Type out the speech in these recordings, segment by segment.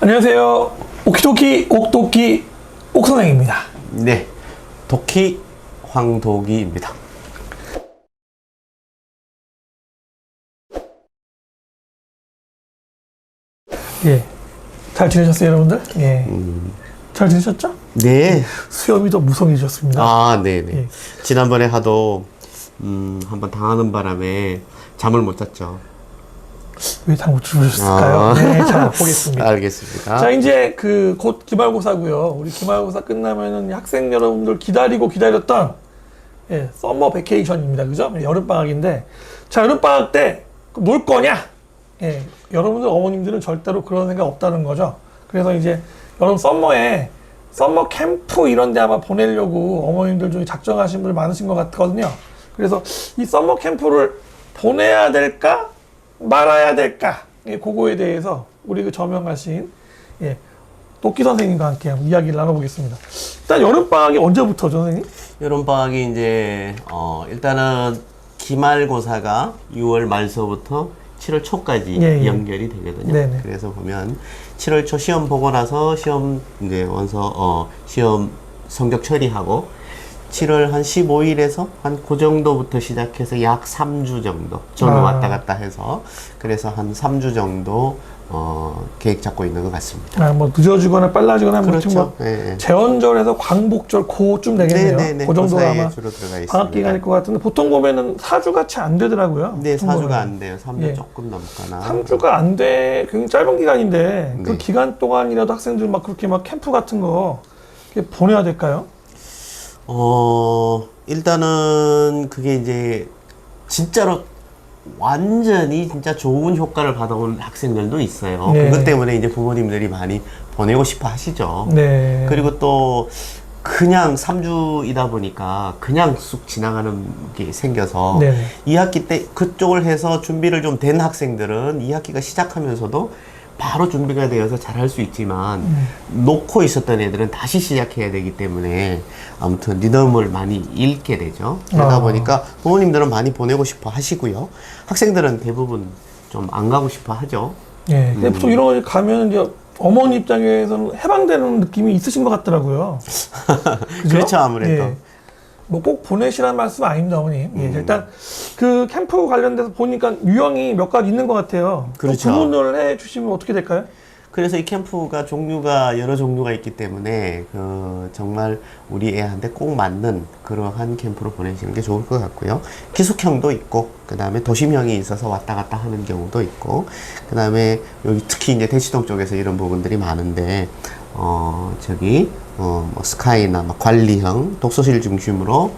안녕하세요. 오키도키 옥도키 옥선생입니다. 네, 도키 황도기입니다. 예, 잘 지내셨어요, 여러분들? 예, 잘 지내셨죠? 네. 수염이 더 무성해졌습니다. 아, 네네. 예. 지난번에 하도 한번 당하는 바람에 잠을 못 잤죠. 왜 잘 못 주무셨을까요? 네, 잘 보겠습니다. 알겠습니다. 자, 이제 곧 기말고사고요. 우리 기말고사 끝나면은 학생 여러분들 기다리고 기다렸던 서머 베케이션입니다. 그죠? 여름방학인데, 자, 여름방학 때 놀 거냐? 여러분들 어머님들은 절대로 그런 생각 없다는 거죠. 그래서 이제 여름 서머에 서머 캠프 이런 데 아마 보내려고 어머님들 중에 작정하신 분들 많으신 것 같거든요. 그래서 이 서머 캠프를 보내야 될까? 말아야 될까? 그거에 대해서 우리 저명하신 도끼 선생님과 함께 한번 이야기를 나눠보겠습니다. 일단 여름방학이 언제부터죠, 선생님? 여름방학이 이제, 일단은 기말고사가 6월 말서부터 7월 초까지 연결이 되거든요. 네네. 그래서 보면 7월 초 시험 보고 나서 시험 이제 시험 성적 처리하고 7월 한 15일에서 한 그 정도부터 시작해서 약 3주 정도 저는 왔다 갔다 해서 그래서 한 3주 정도 계획 잡고 있는 것 같습니다. 뭐 늦어지거나 빨라지거나 그렇죠. 뭐 네. 제헌절에서 광복절 그쯤 되겠네요. 네네네. 그 정도가 아마 주로 들어가 있습니다. 방학 기간일 것 같은데 보통 보면은 4주같이 안 되더라고요. 네, 보통 4주가 보면은. 안 돼요. 3주 조금 넘거나. 3주가 안 돼. 굉장히 짧은 기간인데 그 네. 기간 동안이라도 학생들 막 그렇게 막 캠프 같은 거 이렇게 보내야 될까요? 일단은 그게 이제 진짜로 완전히 진짜 좋은 효과를 받아온 학생들도 있어요. 네. 그것 때문에 이제 부모님들이 많이 보내고 싶어 하시죠. 네. 그리고 또 그냥 3주이다 보니까 그냥 쑥 지나가는 게 생겨서 네. 2학기 때 그쪽을 해서 준비를 좀 된 학생들은 2학기가 시작하면서도 바로 준비가 되어서 잘할 수 있지만 놓고 있었던 애들은 다시 시작해야 되기 때문에 아무튼 리듬을 많이 잃게 되죠. 그러다 보니까 부모님들은 많이 보내고 싶어 하시고요. 학생들은 대부분 좀 안 가고 싶어 하죠. 예. 근데 보통 이런 거 가면 이제 어머니 입장에서는 해방되는 느낌이 있으신 것 같더라고요. 그죠? 그렇죠, 아무래도. 예. 뭐 꼭 보내시라는 말씀 아닙니다, 어머님. 예. 일단 그 캠프 관련돼서 보니까 유형이 몇 가지 있는 것 같아요. 그렇죠. 구분을 해 주시면 어떻게 될까요? 그래서 이 캠프가 여러 종류가 있기 때문에 정말 우리 애한테 꼭 맞는 그러한 캠프로 보내시는 게 좋을 것 같고요. 기숙형도 있고, 그 다음에 도심형이 있어서 왔다 갔다 하는 경우도 있고, 그 다음에 여기 특히 이제 대치동 쪽에서 이런 부분들이 많은데, 뭐 스카이나 뭐 관리형, 독서실 중심으로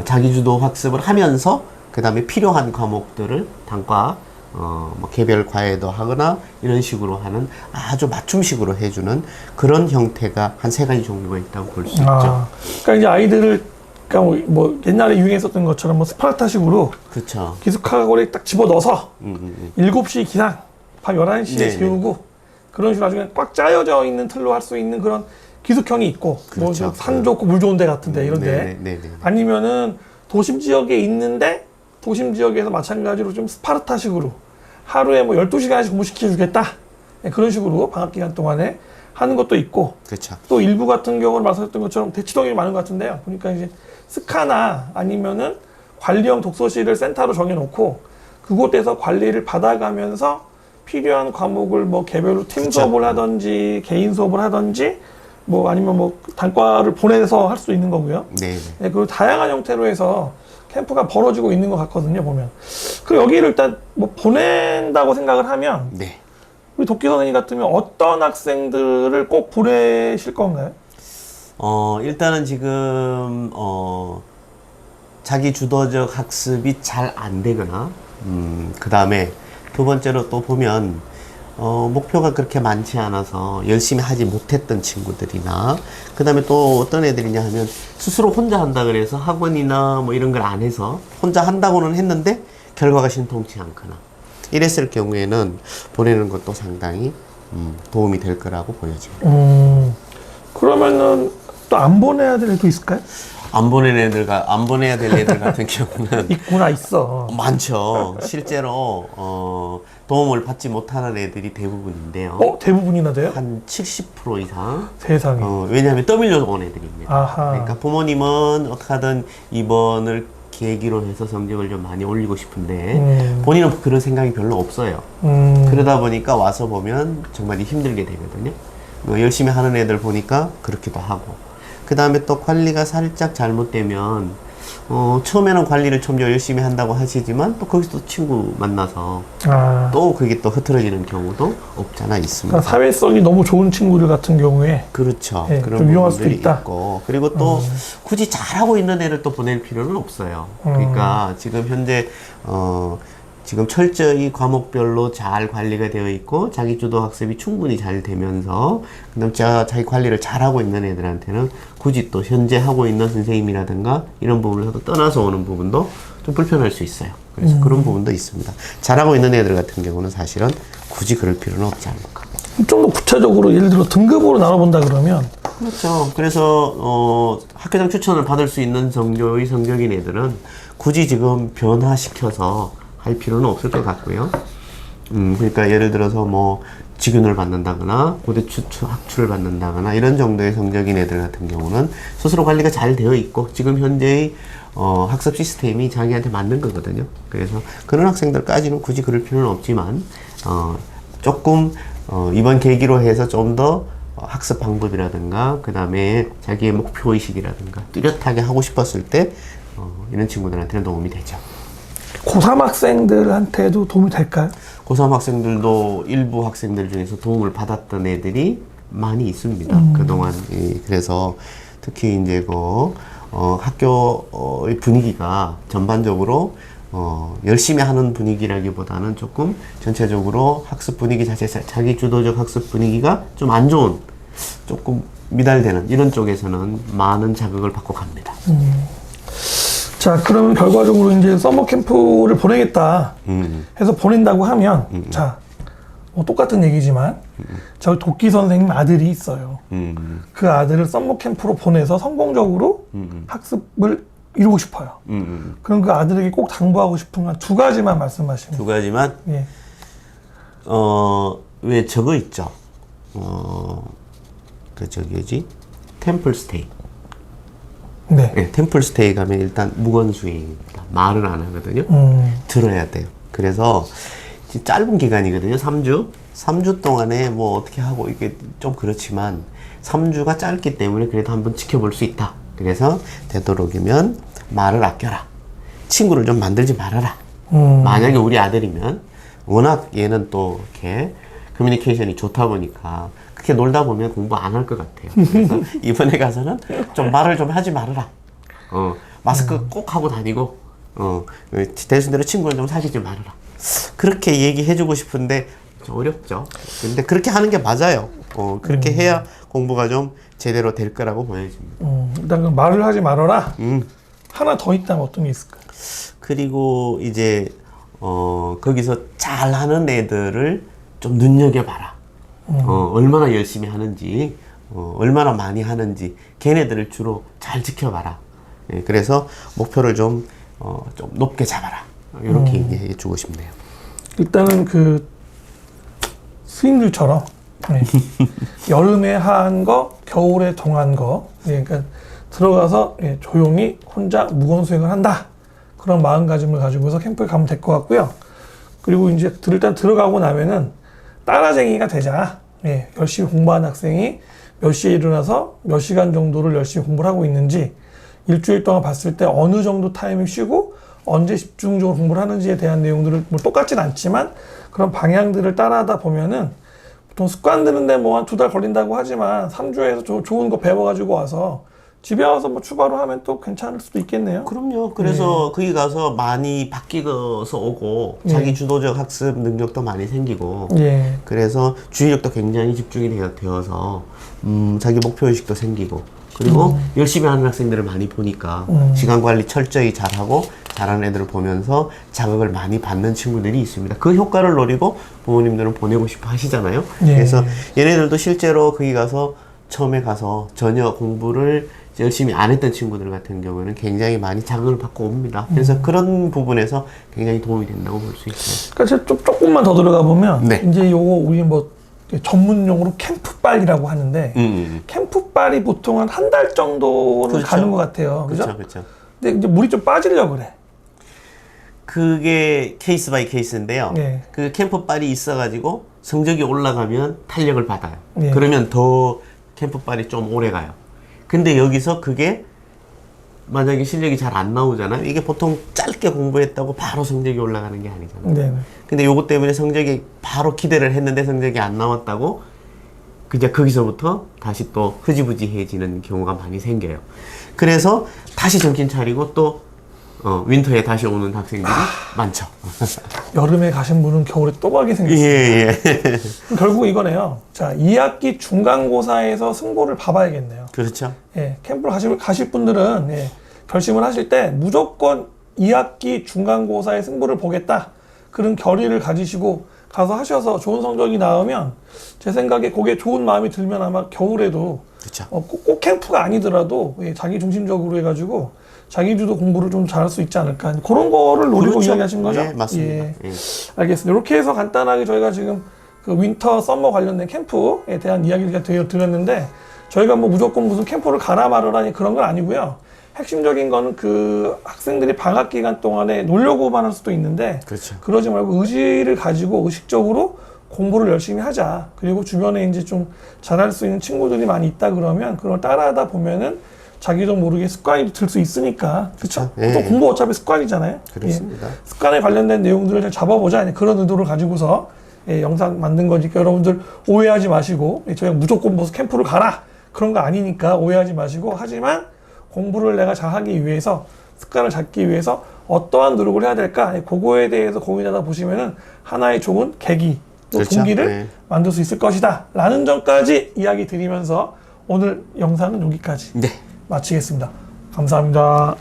자기주도 학습을 하면서, 그 다음에 필요한 과목들을 단과 뭐 개별 과외도 하거나 이런 식으로 하는 아주 맞춤식으로 해주는 그런 형태가 한 3가지 종류가 있다고 볼 수 있죠. 그러니까 이제 아이들을 그러니까 뭐 옛날에 유행했었던 것처럼 뭐 스파르타식으로 그렇죠. 기숙학원에 딱 집어넣어서 7시 기상, 밤 11시에 네네. 재우고 그런 식으로 아주 그냥 꽉 짜여져 있는 틀로 할 수 있는 그런 기숙형이 있고 그렇죠. 뭐 산 좋고 물 좋은 데 같은데 이런데 아니면은 도심 지역에 있는데 도심 지역에서 마찬가지로 좀 스파르타식으로 하루에 뭐 12시간씩 공부시켜 주겠다. 그런 식으로 방학 기간 동안에 하는 것도 있고. 그렇죠. 또 일부 같은 경우는 말씀하셨던 것처럼 대치동이 많은 것 같은데요. 보니까 이제 스카나 아니면은 관리형 독서실을 센터로 정해놓고 그곳에서 관리를 받아가면서 필요한 과목을 뭐 개별로 팀 그쵸. 수업을 하든지 개인 수업을 하든지 뭐 아니면 뭐 단과를 보내서 할 수 있는 거고요. 네. 그리고 다양한 형태로 해서 캠프가 벌어지고 있는 것 같거든요, 보면. 그리고 여기를 일단 뭐 보낸다고 생각을 하면 네. 우리 도끼 선생님 같으면 어떤 학생들을 꼭 보내실 건가요? 일단은 지금 자기 주도적 학습이 잘 안 되거나 그 다음에 두 번째로 또 보면 목표가 그렇게 많지 않아서 열심히 하지 못했던 친구들이나 그 다음에 또 어떤 애들이냐 하면 스스로 혼자 한다 그래서 학원이나 뭐 이런 걸 안 해서 혼자 한다고는 했는데 결과가 신통치 않거나 이랬을 경우에는 보내는 것도 상당히 도움이 될 거라고 보여집니다. 그러면은 또 안 보내야 될 애도 있을까요? 안 보내야 될 애들 같은 경우는 있구나, 있어. 많죠. 실제로 도움을 받지 못하는 애들이 대부분인데요. 대부분이나 돼요? 한 70% 이상. 세상에. 왜냐하면 떠밀려서 온 애들입니다. 아하. 그러니까 부모님은 어떻게 하든 이번을 계기로 해서 성적을 좀 많이 올리고 싶은데 본인은 그런 생각이 별로 없어요. 그러다 보니까 와서 보면 정말 힘들게 되거든요. 열심히 하는 애들 보니까 그렇기도 하고, 그 다음에 또 관리가 살짝 잘못되면 처음에는 관리를 좀 더 열심히 한다고 하시지만 또 거기서 또 친구 만나서 또 그게 또 흐트러지는 경우도 없잖아 있습니다. 그러니까 사회성이 너무 좋은 친구들 같은 경우에 그렇죠. 네, 그런 좀 위험할 수도 부분들이 있다. 있고, 그리고 또 굳이 잘하고 있는 애를 또 보낼 필요는 없어요. 그러니까 지금 현재 지금 철저히 과목별로 잘 관리가 되어 있고 자기 주도 학습이 충분히 잘 되면서 그다음 자기 관리를 잘하고 있는 애들한테는 굳이 또 현재 하고 있는 선생님이라든가 이런 부분을 떠나서 오는 부분도 좀 불편할 수 있어요. 그래서 그런 부분도 있습니다. 잘하고 있는 애들 같은 경우는 사실은 굳이 그럴 필요는 없지 않을까. 좀 더 구체적으로 예를 들어 등급으로 나눠본다 그러면 그렇죠. 그래서 학교장 추천을 받을 수 있는 성적인 애들은 굳이 지금 변화시켜서 할 필요는 없을 것 같고요. 그러니까 예를 들어서 뭐 직윤을 받는다거나 고대 학추를 받는다거나 이런 정도의 성적인 애들 같은 경우는 스스로 관리가 잘 되어 있고 지금 현재의 학습 시스템이 자기한테 맞는 거거든요. 그래서 그런 학생들까지는 굳이 그럴 필요는 없지만 조금 이번 계기로 해서 좀 더 학습 방법이라든가 그 다음에 자기의 목표의식이라든가 뚜렷하게 하고 싶었을 때 이런 친구들한테는 도움이 되죠. 고3 학생들한테도 도움이 될까요? 고3 학생들도 일부 학생들 중에서 도움을 받았던 애들이 많이 있습니다. 그동안. 그래서 특히 이제 학교의 분위기가 전반적으로 열심히 하는 분위기라기보다는 조금 전체적으로 학습 분위기 자체, 자기 주도적 학습 분위기가 좀 안 좋은, 조금 미달되는 이런 쪽에서는 많은 자극을 받고 갑니다. 자, 그러면 결과적으로 이제 서머 캠프를 보내겠다 해서 보낸다고 하면, 자, 뭐 똑같은 얘기지만, 저희 도끼 선생님 아들이 있어요. 그 아들을 서머 캠프로 보내서 성공적으로 학습을 이루고 싶어요. 그럼 그 아들에게 꼭 당부하고 싶은 건 두 가지만 말씀하시면. 두 가지만, 예. 왜 저거 있죠? 템플스테이. 네. 네, 템플스테이 가면 일단 무건수행입니다. 말은 안 하거든요. 들어야 돼요. 그래서 짧은 기간이거든요. 3주. 3주 동안에 뭐 어떻게 하고 이게 좀 그렇지만 3주가 짧기 때문에 그래도 한번 지켜볼 수 있다. 그래서 되도록이면 말을 아껴라. 친구를 좀 만들지 말아라. 만약에 우리 아들이면 워낙 얘는 또 이렇게 커뮤니케이션이 좋다 보니까 그렇게 놀다 보면 공부 안 할 것 같아요. 그래서 이번에 가서는 좀 말을 좀 하지 말아라. 마스크 꼭 하고 다니고, 대신대로 친구를 좀 사귀지 말아라. 그렇게 얘기해주고 싶은데 좀 어렵죠. 근데 그렇게 하는 게 맞아요. 그렇게 해야 공부가 좀 제대로 될 거라고 보여집니다. 일단 그 말을 하지 말아라. 하나 더 있다면 어떤 게 있을까요? 그리고 이제, 거기서 잘하는 애들을 좀 눈여겨봐라. 얼마나 열심히 하는지, 얼마나 많이 하는지, 걔네들을 주로 잘 지켜봐라. 예, 그래서 목표를 좀 높게 잡아라. 이렇게 얘기해 주고 싶네요. 일단은 그 스님들처럼 네. 여름에 한 거, 겨울에 정한 거, 그러니까 들어가서 조용히 혼자 무건수행을 한다. 그런 마음가짐을 가지고서 캠프에 가면 될 것 같고요. 그리고 이제 일단 들어가고 나면은 따라쟁이가 되자. 열심히 공부하는 학생이 몇 시에 일어나서 몇 시간 정도를 열심히 공부를 하고 있는지 일주일 동안 봤을 때 어느 정도 타임을 쉬고 언제 집중적으로 공부를 하는지에 대한 내용들을 뭐 똑같진 않지만 그런 방향들을 따라하다 보면은 보통 습관 드는데 뭐 한 2달 걸린다고 하지만 3주에서 좋은 거 배워가지고 와서 집에 와서 뭐 추가로 하면 또 괜찮을 수도 있겠네요. 그럼요. 그래서 거기 가서 많이 바뀌어서 오고 자기 주도적 학습 능력도 많이 생기고 그래서 주의력도 굉장히 집중이 되어서 자기 목표의식도 생기고 그리고 열심히 하는 학생들을 많이 보니까 시간 관리 철저히 잘하고 잘하는 애들을 보면서 자극을 많이 받는 친구들이 있습니다. 그 효과를 노리고 부모님들은 보내고 싶어 하시잖아요. 그래서 얘네들도 실제로 거기 가서 처음에 가서 전혀 공부를 열심히 안 했던 친구들 같은 경우는 굉장히 많이 자극을 받고 옵니다. 그래서 그런 부분에서 굉장히 도움이 된다고 볼 수 있어요. 그러니까 조금만 더 들어가 보면 네. 이제 요거 우리 뭐 전문용어로 캠프빨이라고 하는데 캠프빨이 보통 한 달 정도는 그렇죠. 가는 것 같아요. 그죠? 그렇죠, 그렇죠. 근데 이제 물이 좀 빠지려고 그래. 그게 케이스 바이 케이스인데요. 네. 그 캠프빨이 있어가지고 성적이 올라가면 탄력을 받아요. 네. 그러면 더 캠프빨이 좀 오래 가요. 근데 여기서 그게 만약에 실력이 잘 안 나오잖아요. 이게 보통 짧게 공부했다고 바로 성적이 올라가는 게 아니잖아요. 네. 근데 요것 때문에 성적이 바로 기대를 했는데 성적이 안 나왔다고 그냥 거기서부터 다시 또 흐지부지해지는 경우가 많이 생겨요. 그래서 다시 정신 차리고 또 윈터에 다시 오는 학생들이 많죠. 여름에 가신 분은 겨울에 또 가게 생겼어요. 예, 예. 결국 이거네요. 자, 2학기 중간고사에서 승부를 봐봐야겠네요. 그렇죠. 예, 캠프를 가실 분들은 예, 결심을 하실 때 무조건 2학기 중간고사의 승부를 보겠다. 그런 결의를 가지시고 가서 하셔서 좋은 성적이 나오면 제 생각에 그게 좋은 마음이 들면 아마 겨울에도 그렇죠. 꼭 캠프가 아니더라도 예, 자기 중심적으로 해가지고 자기주도 공부를 좀 잘할 수 있지 않을까. 그런 거를 노리고 그렇죠. 이야기하신 거죠? 예, 맞습니다. 예. 예. 알겠습니다. 이렇게 해서 간단하게 저희가 지금 그 윈터, 썸머 관련된 캠프에 대한 이야기를 드렸는데 저희가 뭐 무조건 무슨 캠프를 가라 말아라니 그런 건 아니고요. 핵심적인 거는 그 학생들이 방학 기간 동안에 놀려고만 할 수도 있는데 그렇죠. 그러지 말고 의지를 가지고 의식적으로 공부를 열심히 하자. 그리고 주변에 이제 좀 잘할 수 있는 친구들이 많이 있다 그러면 그걸 따라하다 보면은 자기도 모르게 습관이 들 수 있으니까. 그렇죠? 예. 또 공부 어차피 습관이잖아요. 그렇습니다. 예. 습관에 관련된 내용들을 잘 잡아보자. 그런 의도를 가지고서 예, 영상 만든 거니까 여러분들 오해하지 마시고 예, 저희가 무조건 무슨 캠프를 가라. 그런 거 아니니까 오해하지 마시고 하지만 공부를 내가 잘하기 위해서 습관을 잡기 위해서 어떠한 노력을 해야 될까? 예, 그거에 대해서 고민하다 보시면은 하나의 좋은 계기 또 그렇죠. 동기를 네. 만들 수 있을 것이다. 라는 점까지 이야기 드리면서 오늘 영상은 여기까지 네. 마치겠습니다. 감사합니다.